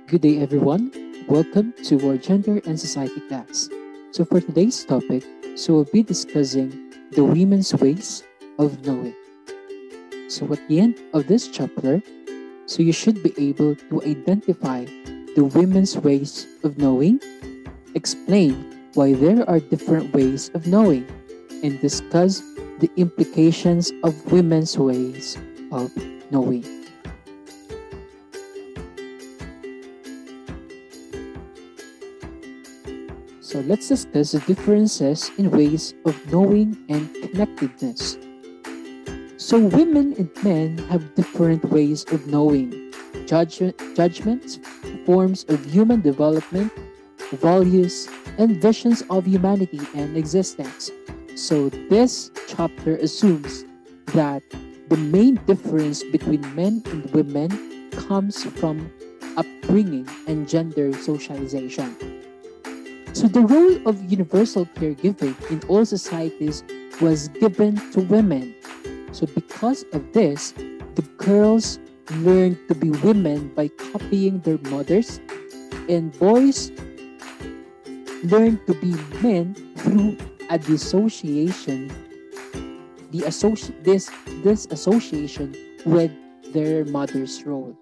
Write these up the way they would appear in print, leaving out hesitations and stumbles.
Good day, everyone. Welcome to our Gender and Society class. So, for today's topic, we'll be discussing the women's ways of knowing. So, at the end of this chapter, you should be able to identify the women's ways of knowing, explain why there are different ways of knowing, and discuss the implications of women's ways of knowing. So let's discuss the differences in ways of knowing and connectedness. So women and men have different ways of knowing, judgments, forms of human development, values, and visions of humanity and existence. So this chapter assumes that the main difference between men and women comes from upbringing and gender socialization. So the role of universal caregiving in all societies was given to women. So because of this, the girls learned to be women by copying their mothers, and boys learned to be men through a dissociation, this association with their mother's role.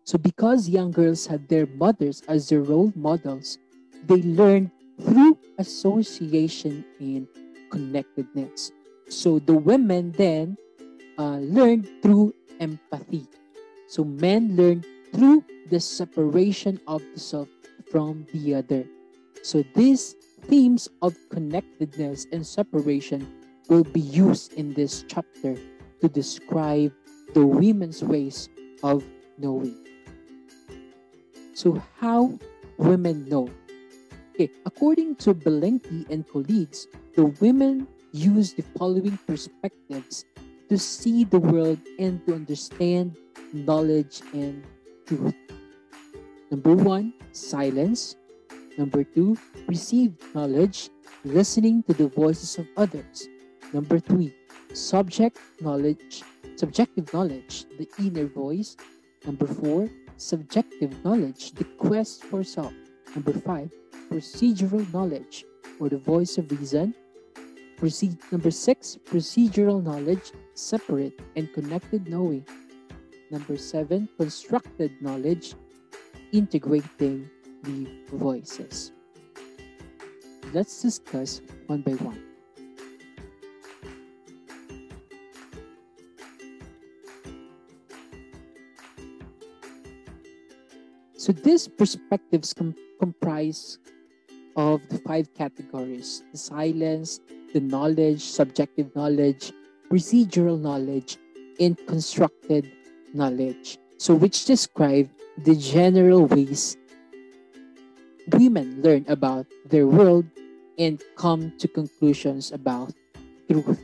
So because young girls had their mothers as their role models, they learned through association and connectedness. So the women then learned through empathy. So men learned through the separation of the self from the other. So these themes of connectedness and separation will be used in this chapter to describe the women's ways of knowing. So how women know? Okay, according to Belenki and colleagues, the women use the following perspectives to see the world and to understand knowledge and truth. Number 1, silence. Number 2, received knowledge, listening to the voices of others. Number 3, subjective knowledge, the inner voice. Number 4, subjective knowledge, the quest for self. Number 5, procedural knowledge, or the voice of reason. Number 6, procedural knowledge, separate and connected knowing. Number 7, constructed knowledge, integrating the voices. Let's discuss one by one. So these perspectives comprise of the 5 categories: the silence, the knowledge, subjective knowledge, procedural knowledge, and constructed knowledge. So which describe the general ways women learn about their world and come to conclusions about truth.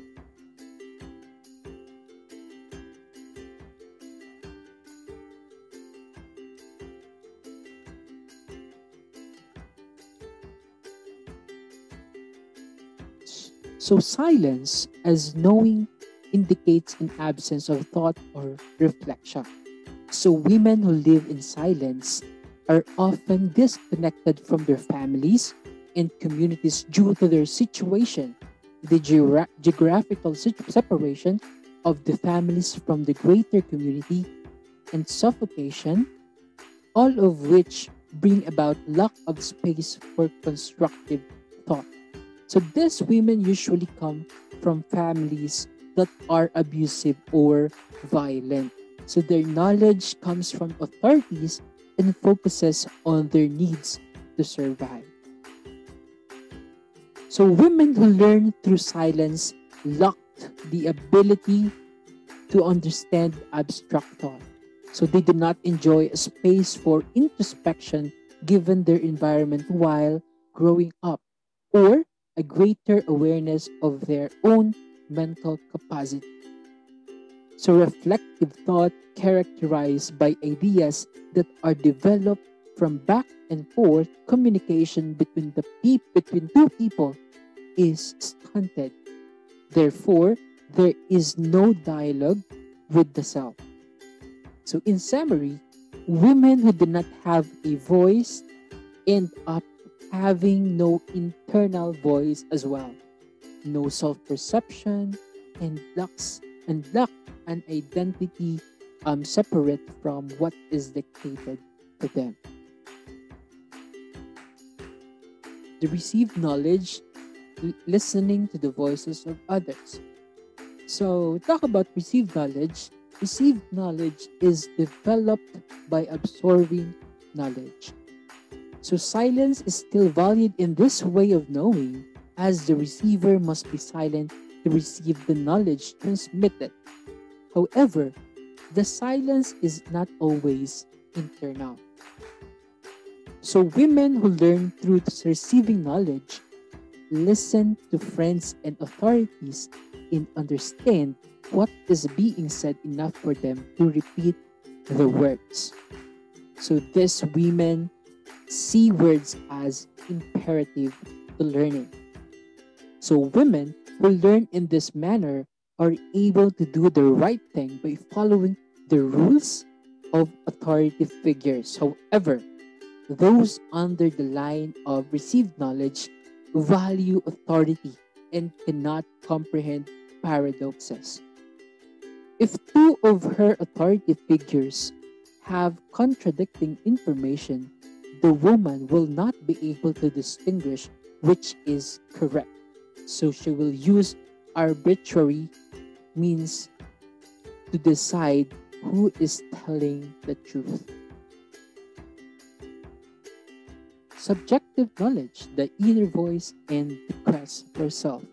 So silence as knowing indicates an absence of thought or reflection. So women who live in silence are often disconnected from their families and communities due to their situation, the geographical separation of the families from the greater community, and suffocation, all of which bring about lack of space for constructive thought. So these women usually come from families that are abusive or violent. So their knowledge comes from authorities and focuses on their needs to survive. So women who learn through silence lacked the ability to understand abstract thought. So they do not enjoy a space for introspection given their environment while growing up, or a greater awareness of their own mental capacity. So reflective thought characterized by ideas that are developed from back and forth communication between two people is stunted. Therefore, there is no dialogue with the self. So in summary, Women who do not have a voice end up having no internal voice as well, no self-perception, and lack an identity separate from what is dictated to them. They receive knowledge listening to the voices of others. So, talk about received knowledge. Received knowledge is developed by absorbing knowledge. So, silence is still valued in this way of knowing, as the receiver must be silent to receive the knowledge transmitted. However, the silence is not always internal. So, women who learn through receiving knowledge listen to friends and authorities and understand what is being said enough for them to repeat the words. So these women see words as imperative to learning. So women who learn in this manner are able to do the right thing by following the rules of authoritative figures. However, those under the line of received knowledge value authority and cannot comprehend paradoxes. If two of her authoritative figures have contradicting information, the woman will not be able to distinguish which is correct. So she will use arbitrary means to decide who is telling the truth. Subjective knowledge, the inner voice, and the quest for self.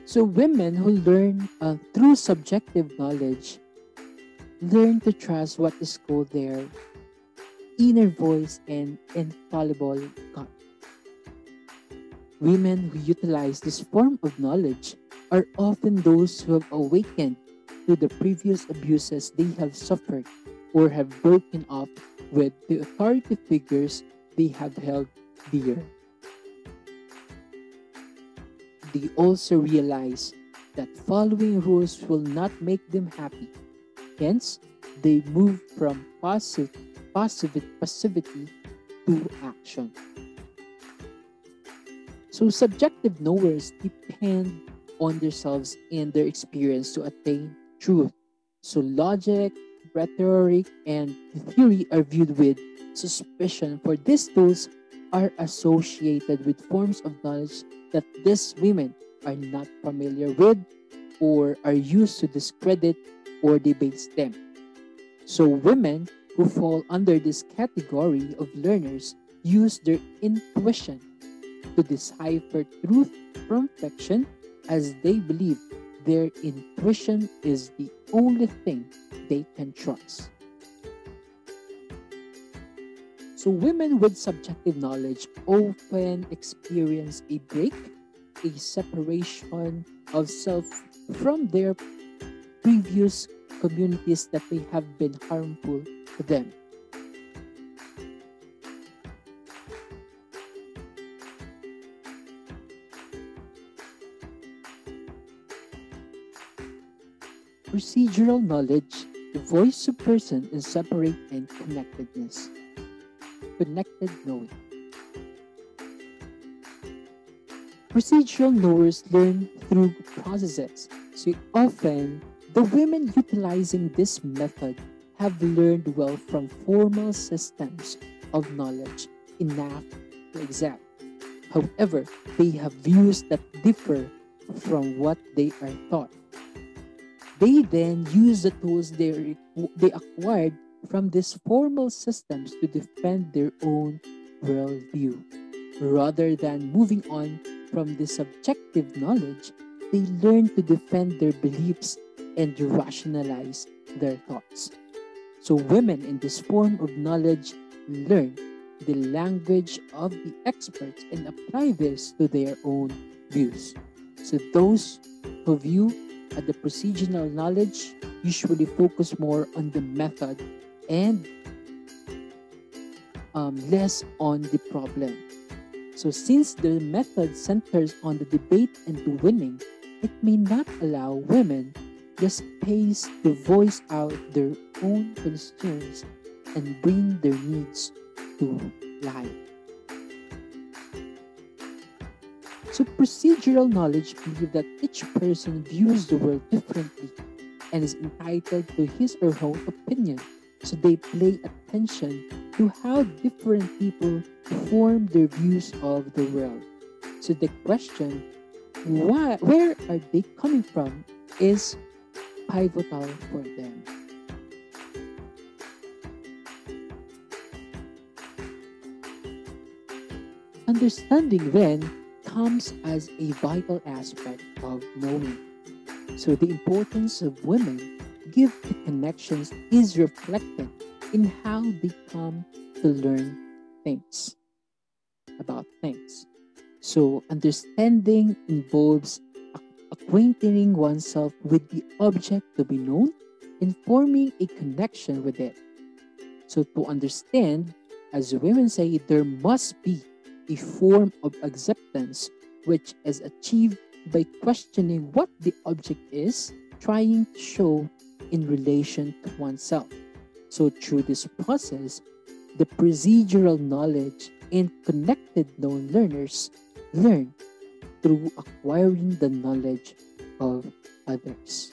So women who learn through subjective knowledge learn to trust what is called their inner voice and infallible gut. Women who utilize this form of knowledge are often those who have awakened to the previous abuses they have suffered or have broken off with the authoritative figures they have held dear. They also realize that following rules will not make them happy. Hence, they move from passivity to action. So subjective knowers depend on themselves and their experience to attain truth. So logic, rhetoric, and theory are viewed with suspicion, for these tools are associated with forms of knowledge that these women are not familiar with or are used to discredit or debase them. So women who fall under this category of learners use their intuition to decipher truth from fiction, as they believe their intuition is the only thing they can trust. So women with subjective knowledge often experience a break, a separation of self from their previous communities that may have been harmful to them. Procedural knowledge, the voice of person in separate and connectedness. Connected knowing. Procedural knowers learn through processes. So often, the women utilizing this method have learned well from formal systems of knowledge enough to exact. However, they have views that differ from what they are taught. They then use the tools they acquired from these formal systems to defend their own worldview. Rather than moving on from the subjective knowledge, they learn to defend their beliefs and rationalize their thoughts. So women in this form of knowledge learn the language of the experts and apply this to their own views. So those who view the procedural knowledge usually focus more on the method and less on the problem. So since the method centers on the debate and the winning, it may not allow women the space to voice out their own concerns and bring their needs to life. So procedural knowledge believes that each person views the world differently and is entitled to his or her own opinion. So they pay attention to how different people form their views of the world. So the question, where are they coming from, is pivotal for them. Understanding then comes as a vital aspect of knowing. So the importance of women give the connections is reflected in how they come to learn things about things. So understanding involves acquainting oneself with the object to be known and forming a connection with it. So to understand, as women say, there must be a form of acceptance which is achieved by questioning what the object is trying to show in relation to oneself. So through this process, the procedural knowledge and connected known learners learn through acquiring the knowledge of others.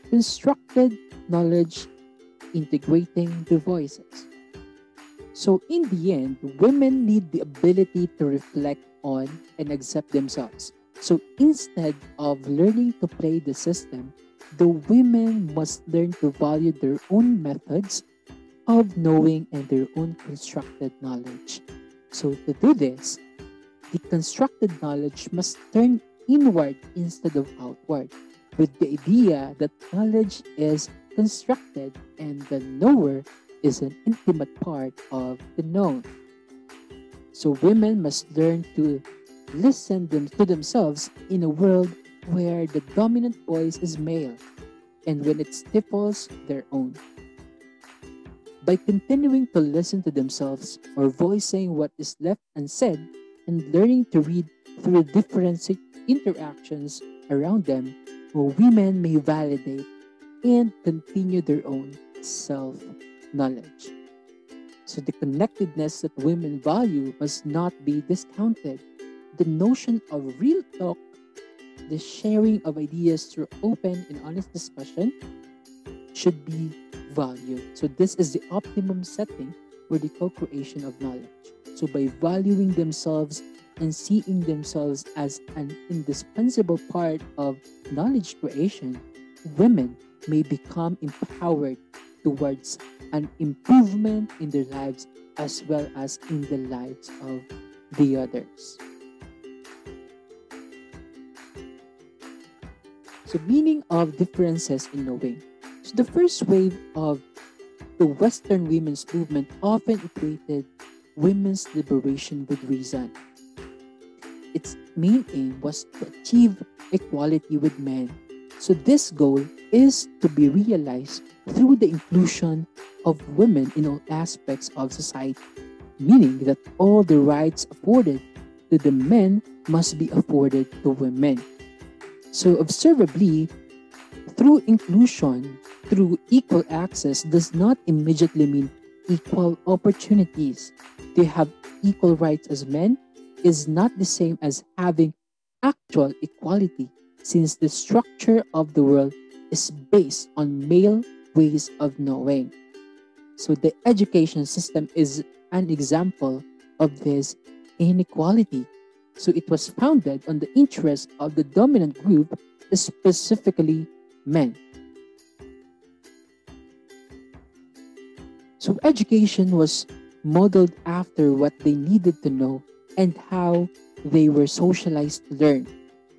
Constructed knowledge integrating the voices. So in the end, women need the ability to reflect on and accept themselves. So instead of learning to play the system, the women must learn to value their own methods of knowing and their own constructed knowledge. So to do this, the constructed knowledge must turn inward instead of outward, with the idea that knowledge is constructed and the knower is an intimate part of the known. So women must learn to listen to themselves in a world where the dominant voice is male and when it stifles their own. By continuing to listen to themselves or voicing what is left unsaid and learning to read through different interactions around them, women may validate and continue their own self-knowledge. So the connectedness that women value must not be discounted. The notion of real talk, the sharing of ideas through open and honest discussion should be valued. So this is the optimum setting for the co-creation of knowledge. So by valuing themselves and seeing themselves as an indispensable part of knowledge creation, women may become empowered towards an improvement in their lives as well as in the lives of the others. So meaning of differences in knowing. So the first wave of the Western women's movement often equated women's liberation with reason. Its main aim was to achieve equality with men. So this goal is to be realized through the inclusion of women in all aspects of society, meaning that all the rights afforded to the men must be afforded to women. So observably, through inclusion, through equal access does not immediately mean equal opportunities. To have equal rights as men is not the same as having actual equality, since the structure of the world is based on male ways of knowing. So the education system is an example of this inequality. So it was founded on the interest of the dominant group, specifically men. So education was modeled after what they needed to know and how they were socialized to learn.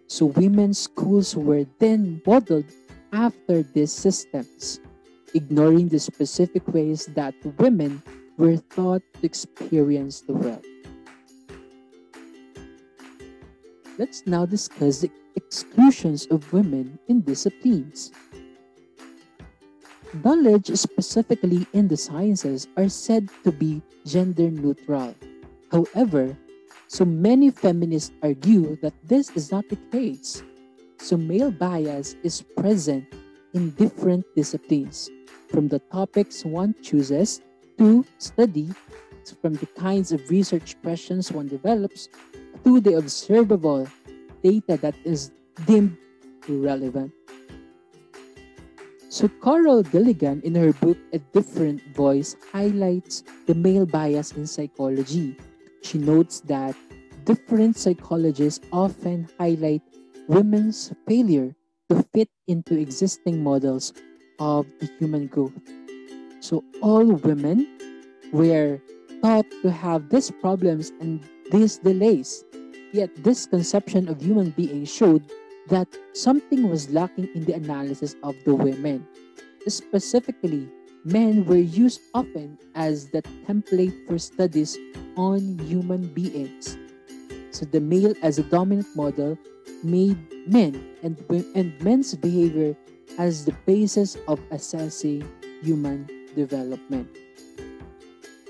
So women's schools were then modeled after these systems, ignoring the specific ways that women were taught to experience the world. Let's now discuss the exclusions of women in disciplines. Knowledge, specifically in the sciences, are said to be gender neutral. However, so many feminists argue that this is not the case. So male bias is present in different disciplines, from the topics one chooses to study, from the kinds of research questions one develops, to the observable data that is deemed relevant. So Carol Gilligan, in her book A Different Voice, highlights the male bias in psychology. She notes that different psychologists often highlight women's failure to fit into existing models of the human growth. So all women were thought to have these problems and these delays. Yet this conception of human being showed that something was lacking in the analysis of the women. Specifically, men were used often as the template for studies on human beings. So the male as a dominant model made men and men's behavior as the basis of assessing human development.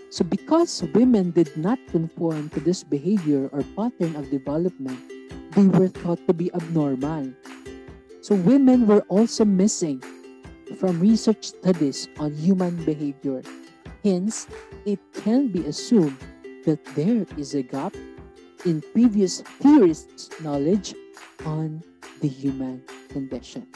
So because women did not conform to this behavior or pattern of development, they were thought to be abnormal. So women were also missing from research studies on human behavior. Hence, it can be assumed that there is a gap in previous theorists' knowledge on the human condition.